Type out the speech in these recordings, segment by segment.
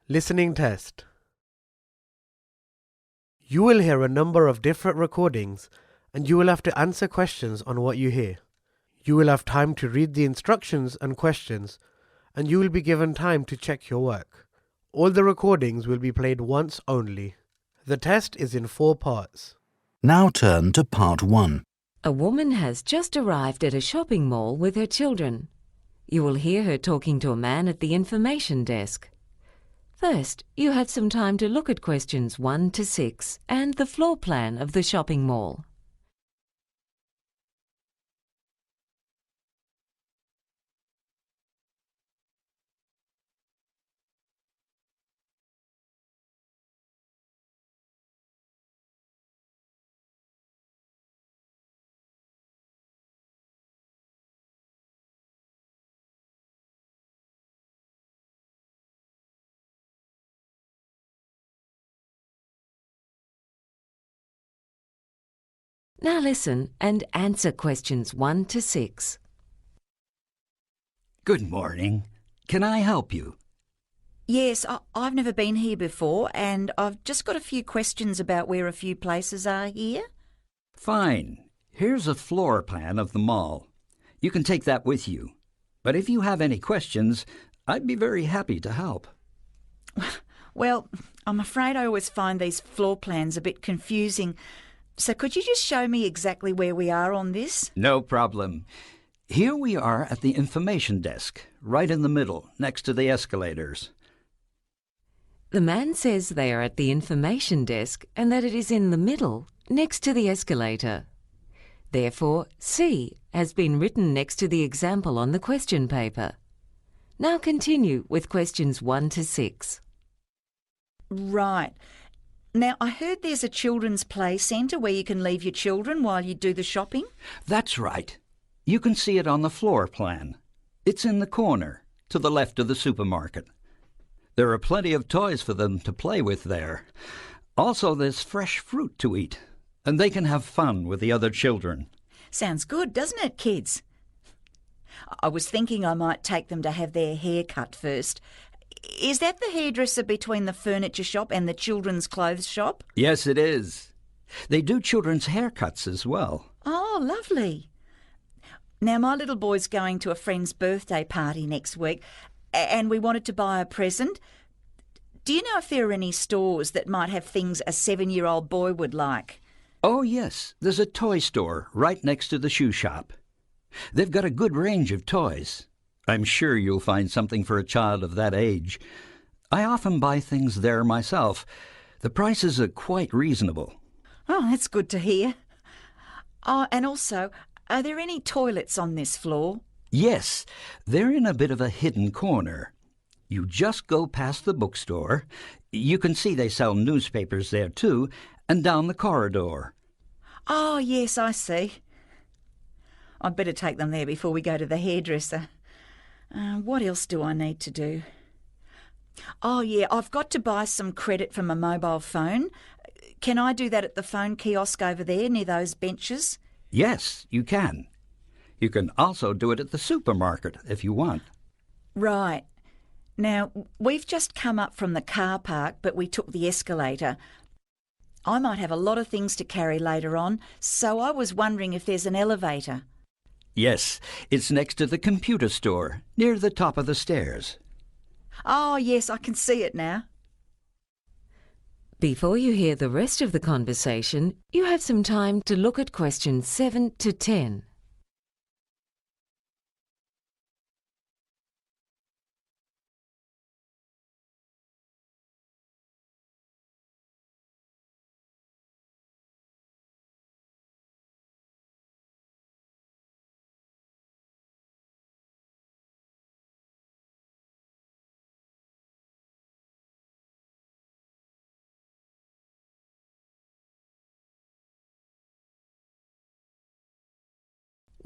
Listening test. You will hear a number of different recordings and you will have to answer questions on what you hear. You will have time to read the instructions and questions and you will be given time to check your work. All the recordings will be played once only. The test is in 4 parts. Now turn to part 1. A woman has just arrived at a shopping mall with her children. You will hear her talking to a man at the information desk. First, you have some time to look at questions 1 to 6 and the floor plan of the shopping mall. Now listen and answer questions 1 to 6. Good morning. Can I help you? Yes, I've never been here before and I've just got a few questions about where a few places are here. Fine. Here's a floor plan of the mall. You can take that with you. But if you have any questions, I'd be very happy to help. Well, I'm afraid I always find these floor plans a bit confusing. So could you just show me exactly where we are on this? No problem. Here we are at the information desk, right in the middle, next to the escalators. The man says they are at the information desk and that it is in the middle, next to the escalator. Therefore, C has been written next to the example on the question paper. Now continue with questions 1 to 6. Right. Now, I heard there's a children's play centre where you can leave your children while you do the shopping. That's right. You can see it on the floor plan. It's in the corner, to the left of the supermarket. There are plenty of toys for them to play with there. Also, there's fresh fruit to eat, and they can have fun with the other children. Sounds good, doesn't it, kids? I was thinking I might take them to have their hair cut first. Is that the hairdresser between the furniture shop and the children's clothes shop? Yes, it is. They do children's haircuts as well. Oh, lovely. Now, my little boy's going to a friend's birthday party next week and we wanted to buy a present. Do you know if there are any stores that might have things a 7-year-old boy would like? Oh, yes. There's a toy store right next to the shoe shop. They've got a good range of toys. I'm sure you'll find something for a child of that age. I often buy things there myself. The prices are quite reasonable. Oh, that's good to hear. Oh, and also, are there any toilets on this floor? Yes, they're in a bit of a hidden corner. You just go past the bookstore. You can see they sell newspapers there too, and down the corridor. Oh, yes, I see. I'd better take them there before we go to the hairdresser. What else do I need to do? Oh, yeah, I've got to buy some credit for my mobile phone. Can I do that at the phone kiosk over there near those benches? Yes, you can. You can also do it at the supermarket if you want. Right. Now, we've just come up from the car park, but we took the escalator. I might have a lot of things to carry later on, so I was wondering if there's an elevator. Yes, it's next to the computer store, near the top of the stairs. Oh, yes, I can see it now. Before you hear the rest of the conversation, you have some time to look at questions 7 to 10.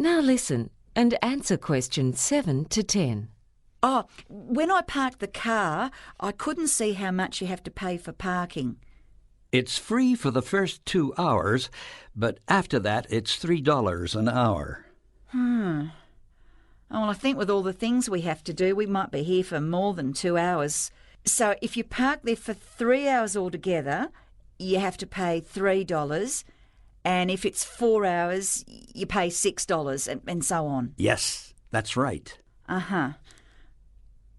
Now listen and answer questions 7 to 10. Oh, when I parked the car, I couldn't see how much you have to pay for parking. It's free for the first 2 hours, but after that it's $3 an hour. Oh, well, I think with all the things we have to do, we might be here for more than 2 hours. So if you park there for 3 hours altogether, you have to pay $3, and if it's 4 hours, you pay $6, and so on. Yes, that's right. Uh-huh.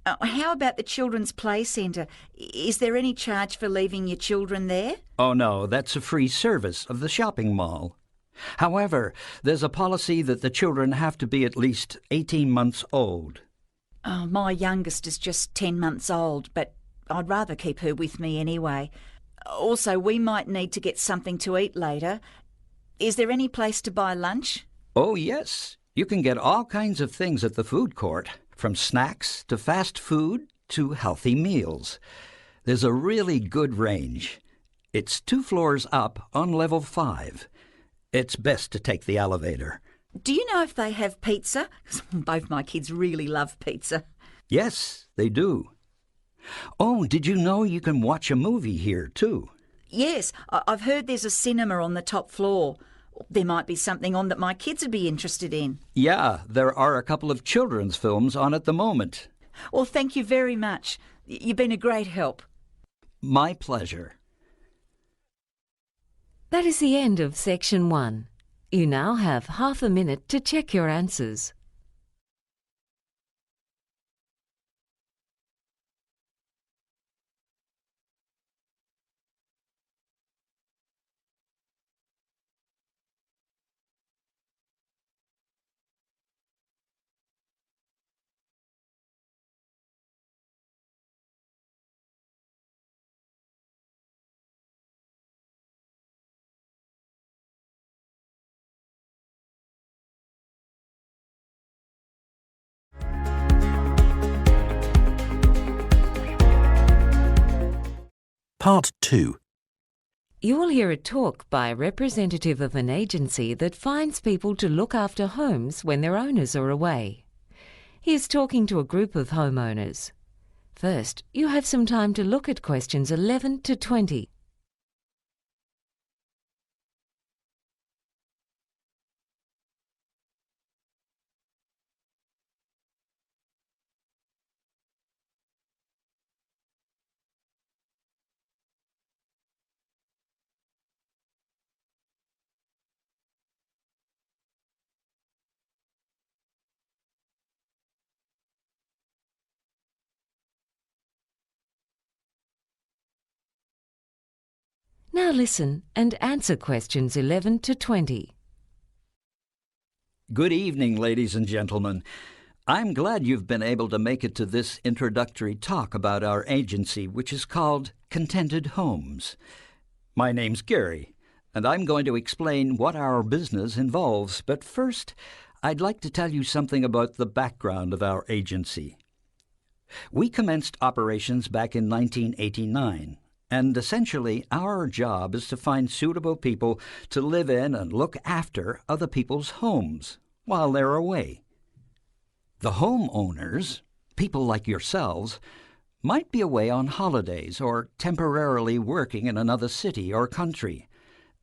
How about the children's play centre? Is there any charge for leaving your children there? Oh no, that's a free service of the shopping mall. However, there's a policy that the children have to be at least 18 months old. Oh, my youngest is just 10 months old, but I'd rather keep her with me anyway. Also, we might need to get something to eat later. Is there any place to buy lunch? Oh yes, you can get all kinds of things at the food court, from snacks to fast food to healthy meals. There's a really good range. It's 2 floors up on level 5. It's best to take the elevator. Do you know if they have pizza? 'Cause both my kids really love pizza. Yes, they do. Oh, did you know you can watch a movie here, too? Yes, I've heard there's a cinema on the top floor. There might be something on that my kids would be interested in. Yeah, there are a couple of children's films on at the moment. Well, thank you very much. You've been a great help. My pleasure. That is the end of section 1. You now have half a minute to check your answers. Part 2. You will hear a talk by a representative of an agency that finds people to look after homes when their owners are away. He is talking to a group of homeowners. First, you have some time to look at questions 11 to 20. Now listen and answer questions 11 to 20. Good evening, ladies and gentlemen. I'm glad you've been able to make it to this introductory talk about our agency, which is called Contented Homes. My name's Gary, and I'm going to explain what our business involves. But first, I'd like to tell you something about the background of our agency. We commenced operations back in 1989. And essentially, our job is to find suitable people to live in and look after other people's homes while they're away. The homeowners, people like yourselves, might be away on holidays or temporarily working in another city or country,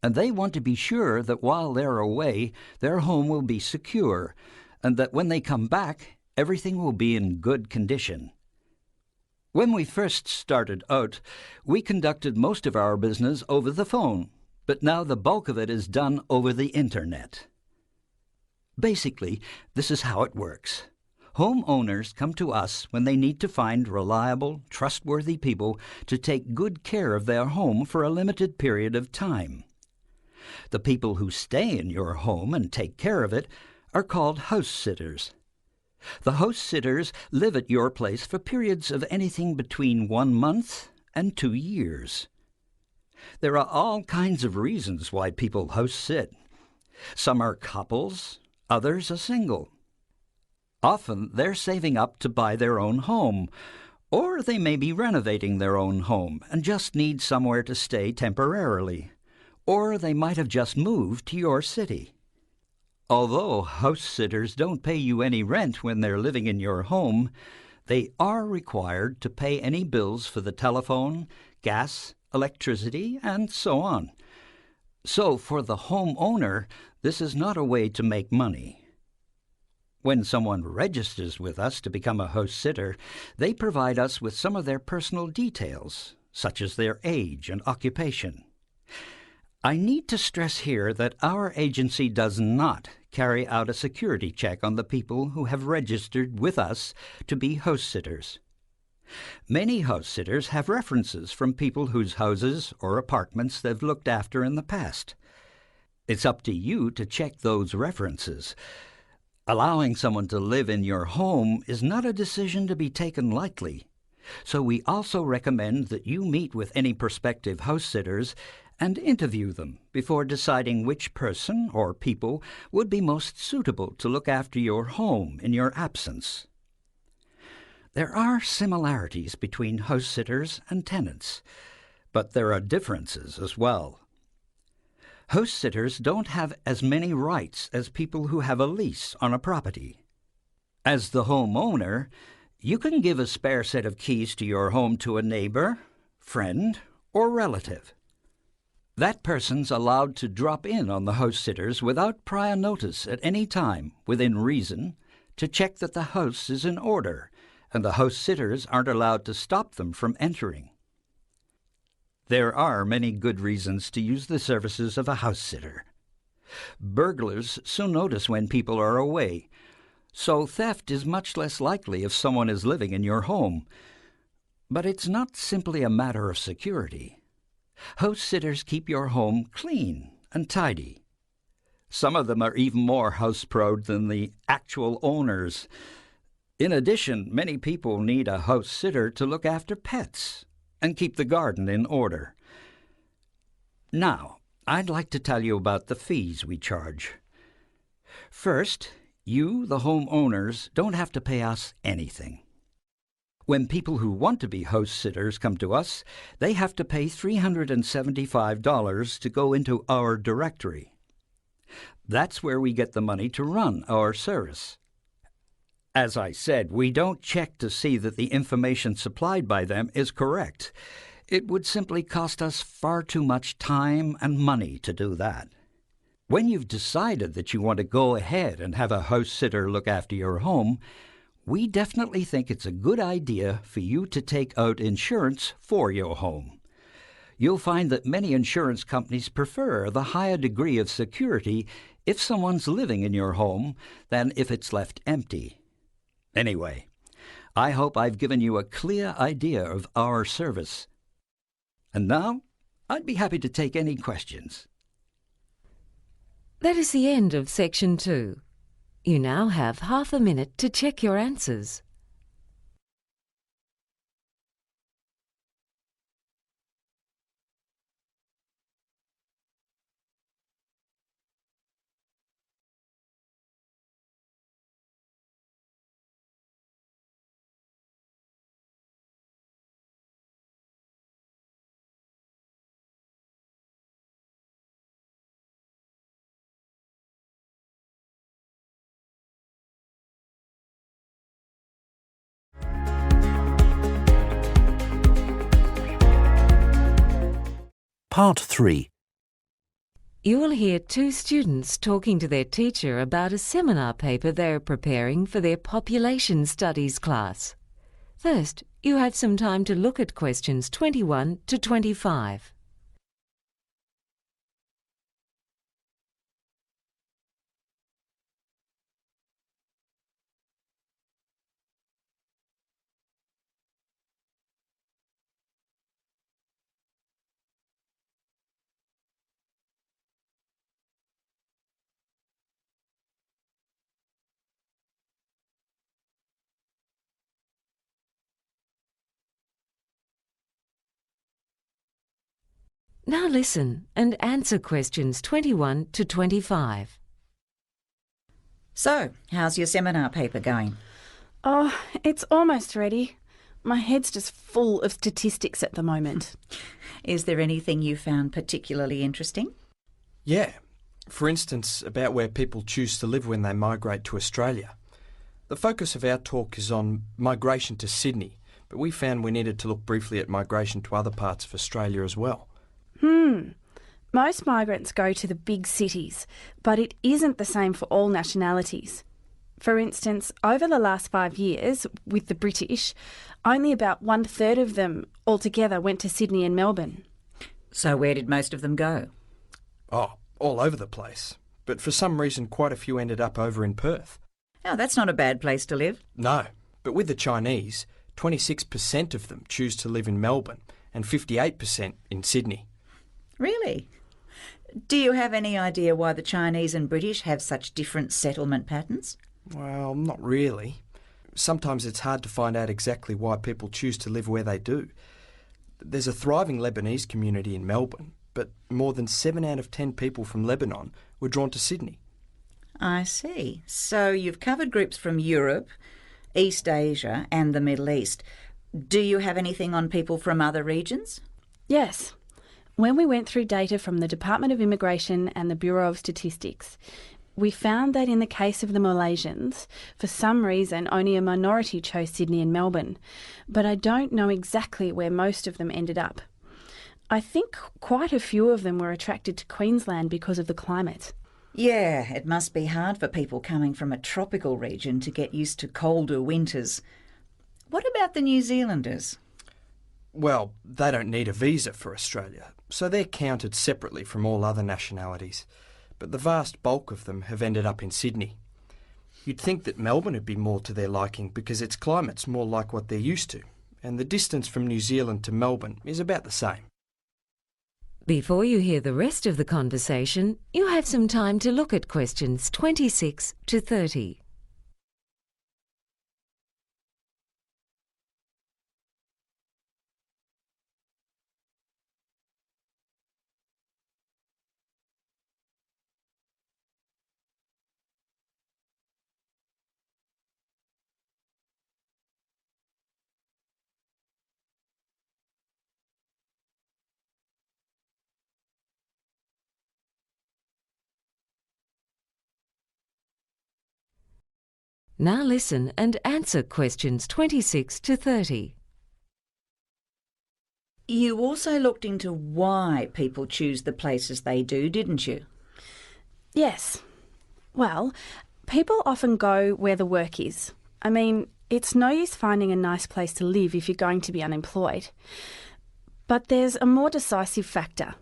and they want to be sure that while they're away, their home will be secure, and that when they come back, everything will be in good condition. When we first started out, we conducted most of our business over the phone, but now the bulk of it is done over the Internet. Basically, this is how it works. Homeowners come to us when they need to find reliable, trustworthy people to take good care of their home for a limited period of time. The people who stay in your home and take care of it are called house sitters. The house sitters live at your place for periods of anything between 1 month and 2 years. There are all kinds of reasons why people house sit. Some are couples, others are single. Often they're saving up to buy their own home, or they may be renovating their own home and just need somewhere to stay temporarily, or they might have just moved to your city. Although house sitters don't pay you any rent when they're living in your home, they are required to pay any bills for the telephone, gas, electricity, and so on. So for the homeowner, this is not a way to make money. When someone registers with us to become a host sitter, they provide us with some of their personal details, such as their age and occupation. I need to stress here that our agency does not carry out a security check on the people who have registered with us to be host sitters. Many house sitters have references from people whose houses or apartments they've looked after in the past. It's up to you to check those references. Allowing someone to live in your home is not a decision to be taken lightly. So we also recommend that you meet with any prospective house sitters and interview them before deciding which person or people would be most suitable to look after your home in your absence. There are similarities between house sitters and tenants, but there are differences as well. House sitters don't have as many rights as people who have a lease on a property. As the homeowner, you can give a spare set of keys to your home to a neighbor, friend, or relative. That person's allowed to drop in on the house sitters without prior notice at any time, within reason, to check that the house is in order, and the house sitters aren't allowed to stop them from entering. There are many good reasons to use the services of a house sitter. Burglars soon notice when people are away, so theft is much less likely if someone is living in your home. But it's not simply a matter of security. House sitters keep your home clean and tidy. Some of them are even more house-proud than the actual owners. In addition, many people need a house sitter to look after pets and keep the garden in order. Now, I'd like to tell you about the fees we charge. First, you, the homeowners, don't have to pay us anything. When people who want to be house sitters come to us, they have to pay $375 to go into our directory. That's where we get the money to run our service. As I said, we don't check to see that the information supplied by them is correct. It would simply cost us far too much time and money to do that. When you've decided that you want to go ahead and have a house sitter look after your home, we definitely think it's a good idea for you to take out insurance for your home. You'll find that many insurance companies prefer the higher degree of security if someone's living in your home than if it's left empty. Anyway, I hope I've given you a clear idea of our service. And now, I'd be happy to take any questions. That is the end of section 2. You now have half a minute to check your answers. Part 3. You will hear 2 students talking to their teacher about a seminar paper they are preparing for their population studies class. First, you have some time to look at questions 21 to 25. Now listen and answer questions 21 to 25. So, how's your seminar paper going? Oh, it's almost ready. My head's just full of statistics at the moment. Is there anything you found particularly interesting? Yeah. For instance, about where people choose to live when they migrate to Australia. The focus of our talk is on migration to Sydney, but we found we needed to look briefly at migration to other parts of Australia as well. Most migrants go to the big cities, but it isn't the same for all nationalities. For instance, over the last 5 years, with the British, only about 1/3 of them altogether went to Sydney and Melbourne. So where did most of them go? Oh, all over the place. But for some reason quite a few ended up over in Perth. Oh, that's not a bad place to live. No, but with the Chinese, 26% of them choose to live in Melbourne and 58% in Sydney. Really? Do you have any idea why the Chinese and British have such different settlement patterns? Well, not really. Sometimes it's hard to find out exactly why people choose to live where they do. There's a thriving Lebanese community in Melbourne, but more than 7 out of 10 people from Lebanon were drawn to Sydney. I see. So you've covered groups from Europe, East Asia and the Middle East. Do you have anything on people from other regions? Yes. When we went through data from the Department of Immigration and the Bureau of Statistics, we found that in the case of the Malaysians, for some reason only a minority chose Sydney and Melbourne, but I don't know exactly where most of them ended up. I think quite a few of them were attracted to Queensland because of the climate. Yeah, it must be hard for people coming from a tropical region to get used to colder winters. What about the New Zealanders? Well, they don't need a visa for Australia, so they're counted separately from all other nationalities. But the vast bulk of them have ended up in Sydney. You'd think that Melbourne would be more to their liking because its climate's more like what they're used to, and the distance from New Zealand to Melbourne is about the same. Before you hear the rest of the conversation, you have some time to look at questions 26 to 30. Now listen and answer questions 26 to 30. You also looked into why people choose the places they do, didn't you? Yes. Well, people often go where the work is. I mean, it's no use finding a nice place to live if you're going to be unemployed. But there's a more decisive factor,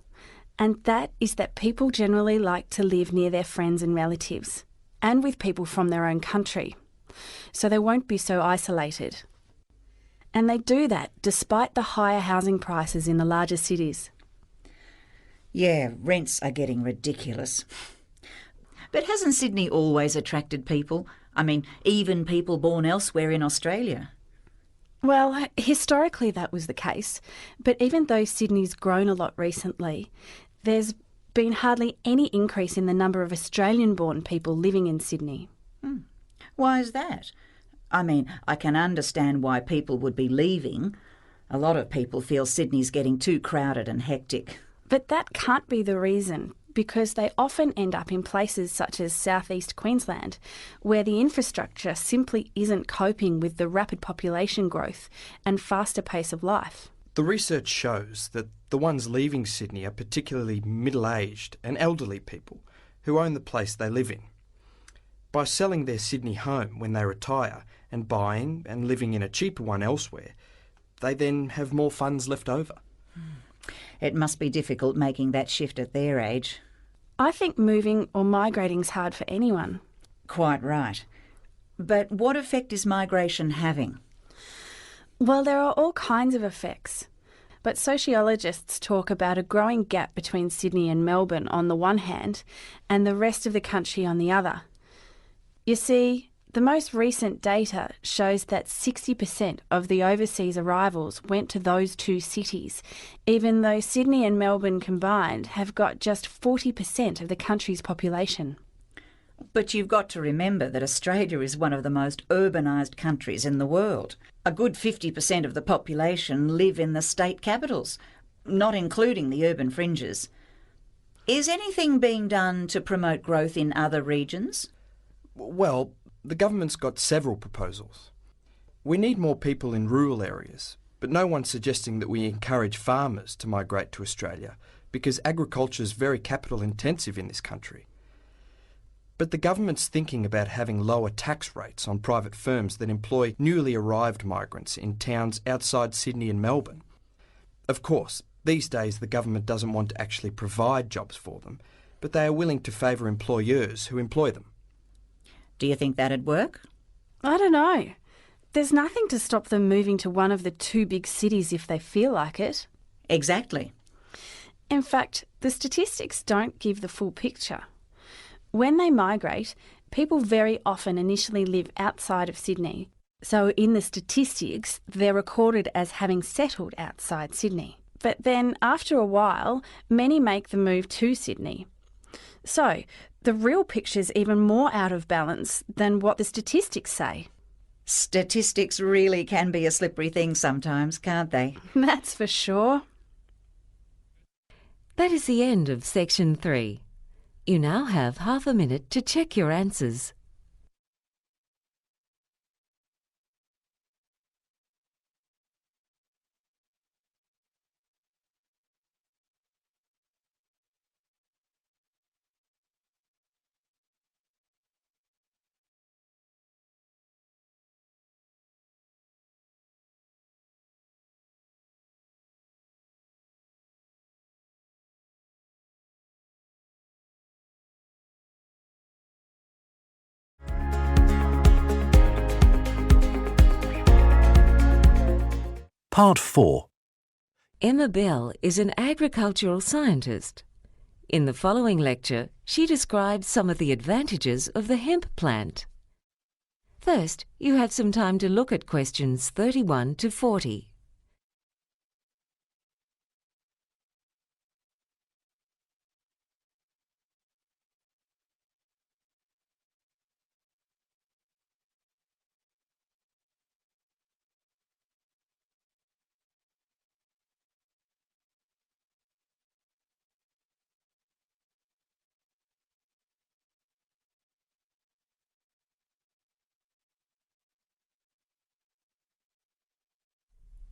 and that is that people generally like to live near their friends and relatives, and with people from their own country, so they won't be so isolated. And they do that despite the higher housing prices in the larger cities. Yeah, rents are getting ridiculous. But hasn't Sydney always attracted people? I mean, even people born elsewhere in Australia. Well, historically that was the case, but even though Sydney's grown a lot recently, there's been hardly any increase in the number of Australian-born people living in Sydney. Why is that? I mean, I can understand why people would be leaving. A lot of people feel Sydney's getting too crowded and hectic. But that can't be the reason, because they often end up in places such as southeast Queensland, where the infrastructure simply isn't coping with the rapid population growth and faster pace of life. The research shows that the ones leaving Sydney are particularly middle-aged and elderly people who own the place they live in. By selling their Sydney home when they retire and buying and living in a cheaper one elsewhere, they then have more funds left over. It must be difficult making that shift at their age. I think moving or migrating's hard for anyone. Quite right. But what effect is migration having? Well, there are all kinds of effects. But sociologists talk about a growing gap between Sydney and Melbourne on the one hand and the rest of the country on the other. You see, the most recent data shows that 60% of the overseas arrivals went to those two cities, even though Sydney and Melbourne combined have got just 40% of the country's population. But you've got to remember that Australia is one of the most urbanised countries in the world. A good 50% of the population live in the state capitals, not including the urban fringes. Is anything being done to promote growth in other regions? Well, the government's got several proposals. We need more people in rural areas, but no one's suggesting that we encourage farmers to migrate to Australia because agriculture is very capital intensive in this country. But the government's thinking about having lower tax rates on private firms that employ newly arrived migrants in towns outside Sydney and Melbourne. Of course, these days the government doesn't want to actually provide jobs for them, but they are willing to favour employers who employ them. Do you think that'd work? I don't know. There's nothing to stop them moving to one of the two big cities if they feel like it. Exactly. In fact, the statistics don't give the full picture. When they migrate, people very often initially live outside of Sydney. So in the statistics, they're recorded as having settled outside Sydney. But then after a while, many make the move to Sydney. So the real picture's even more out of balance than what the statistics say. Statistics really can be a slippery thing sometimes, can't they? That's for sure. That is the end of section 3. You now have half a minute to check your answers. Part 4. Emma Bell is an agricultural scientist. In the following lecture, she describes some of the advantages of the hemp plant. First, you have some time to look at questions 31 to 40.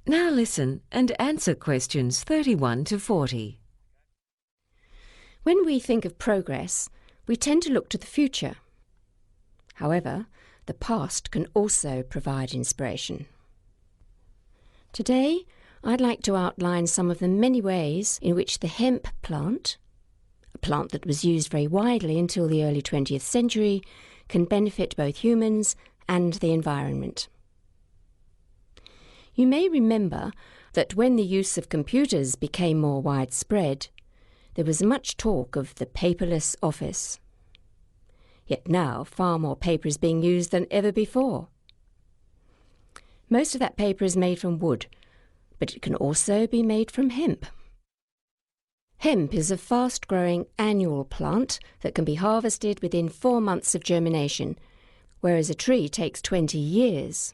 Now listen and answer questions 31 to 40. When we think of progress, we tend to look to the future. However, the past can also provide inspiration. Today, I'd like to outline some of the many ways in which the hemp plant, a plant that was used very widely until the early 20th century, can benefit both humans and the environment. You may remember that when the use of computers became more widespread, there was much talk of the paperless office. Yet now far more paper is being used than ever before. Most of that paper is made from wood, but it can also be made from hemp. Hemp is a fast-growing annual plant that can be harvested within 4 months of germination, whereas a tree takes 20 years.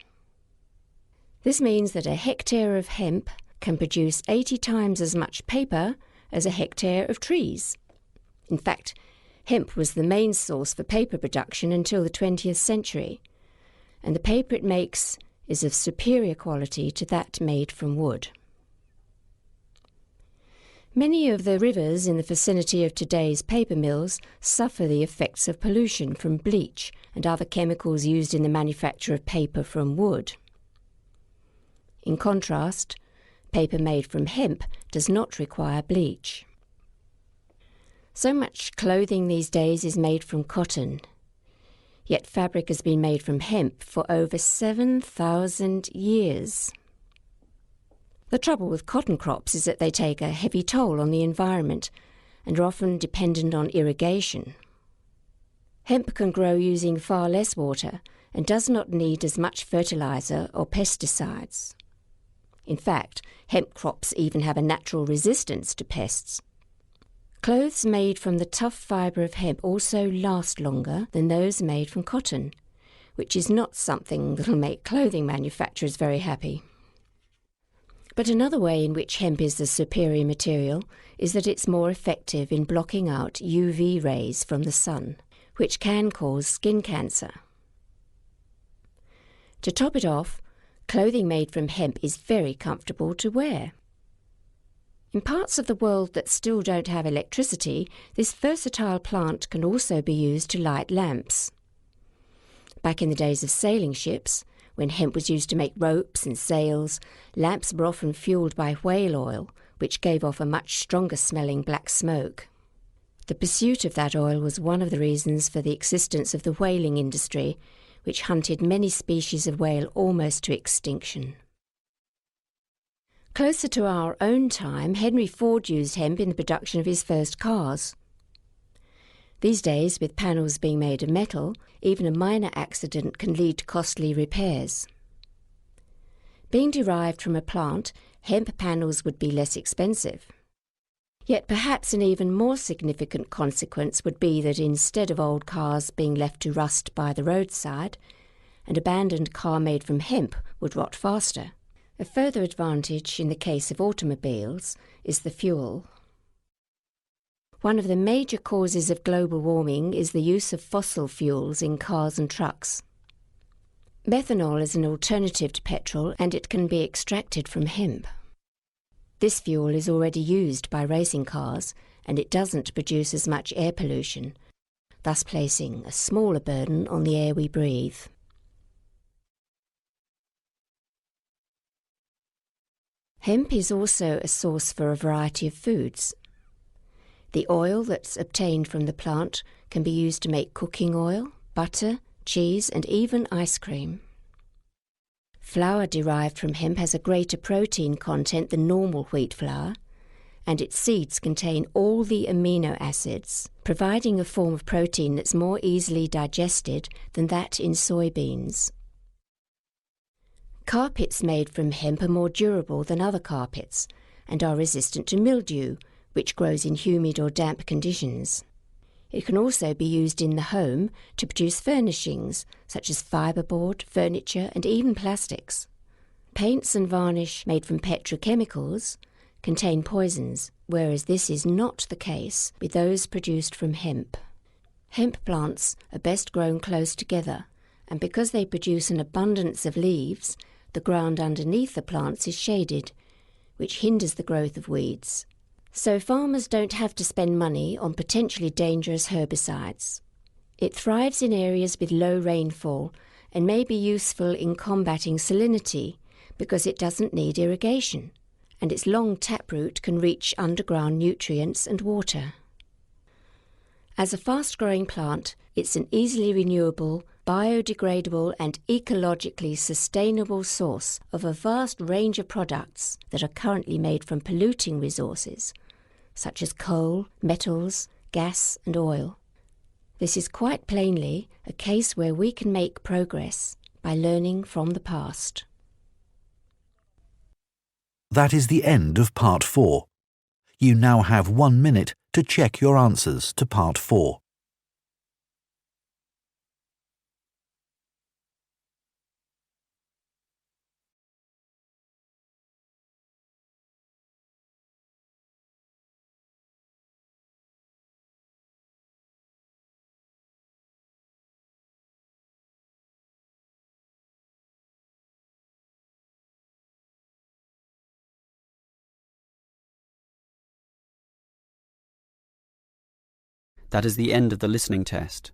This means that a hectare of hemp can produce 80 times as much paper as a hectare of trees. In fact, hemp was the main source for paper production until the 20th century, and the paper it makes is of superior quality to that made from wood. Many of the rivers in the vicinity of today's paper mills suffer the effects of pollution from bleach and other chemicals used in the manufacture of paper from wood. In contrast, paper made from hemp does not require bleach. So much clothing these days is made from cotton, yet fabric has been made from hemp for over 7,000 years. The trouble with cotton crops is that they take a heavy toll on the environment and are often dependent on irrigation. Hemp can grow using far less water and does not need as much fertilizer or pesticides. In fact, hemp crops even have a natural resistance to pests. Clothes made from the tough fibre of hemp also last longer than those made from cotton, which is not something that will make clothing manufacturers very happy. But another way in which hemp is the superior material is that it's more effective in blocking out UV rays from the sun, which can cause skin cancer. To top it off, clothing made from hemp is very comfortable to wear. In parts of the world that still don't have electricity, this versatile plant can also be used to light lamps. Back in the days of sailing ships, when hemp was used to make ropes and sails, lamps were often fueled by whale oil, which gave off a much stronger smelling black smoke. The pursuit of that oil was one of the reasons for the existence of the whaling industry, which hunted many species of whale almost to extinction. Closer to our own time, Henry Ford used hemp in the production of his first cars. These days, with panels being made of metal, even a minor accident can lead to costly repairs. Being derived from a plant, hemp panels would be less expensive. Yet perhaps an even more significant consequence would be that instead of old cars being left to rust by the roadside, an abandoned car made from hemp would rot faster. A further advantage in the case of automobiles is the fuel. One of the major causes of global warming is the use of fossil fuels in cars and trucks. Methanol is an alternative to petrol, and it can be extracted from hemp. This fuel is already used by racing cars, and it doesn't produce as much air pollution, thus placing a smaller burden on the air we breathe. Hemp is also a source for a variety of foods. The oil that's obtained from the plant can be used to make cooking oil, butter, cheese, and even ice cream. Flour derived from hemp has a greater protein content than normal wheat flour, and its seeds contain all the amino acids, providing a form of protein that's more easily digested than that in soybeans. Carpets made from hemp are more durable than other carpets and are resistant to mildew, which grows in humid or damp conditions. It can also be used in the home to produce furnishings such as fiberboard, furniture, and even plastics. Paints and varnish made from petrochemicals contain poisons, whereas this is not the case with those produced from hemp. Hemp plants are best grown close together, and because they produce an abundance of leaves, the ground underneath the plants is shaded, which hinders the growth of weeds. So farmers don't have to spend money on potentially dangerous herbicides. It thrives in areas with low rainfall and may be useful in combating salinity because it doesn't need irrigation, and its long taproot can reach underground nutrients and water. As a fast-growing plant, it's an easily renewable, biodegradable and ecologically sustainable source of a vast range of products that are currently made from polluting resources, such as coal, metals, gas and oil. This is quite plainly a case where we can make progress by learning from the past. That is the end of Part 4. You now have 1 minute to check your answers to Part 4. That is the end of the listening test.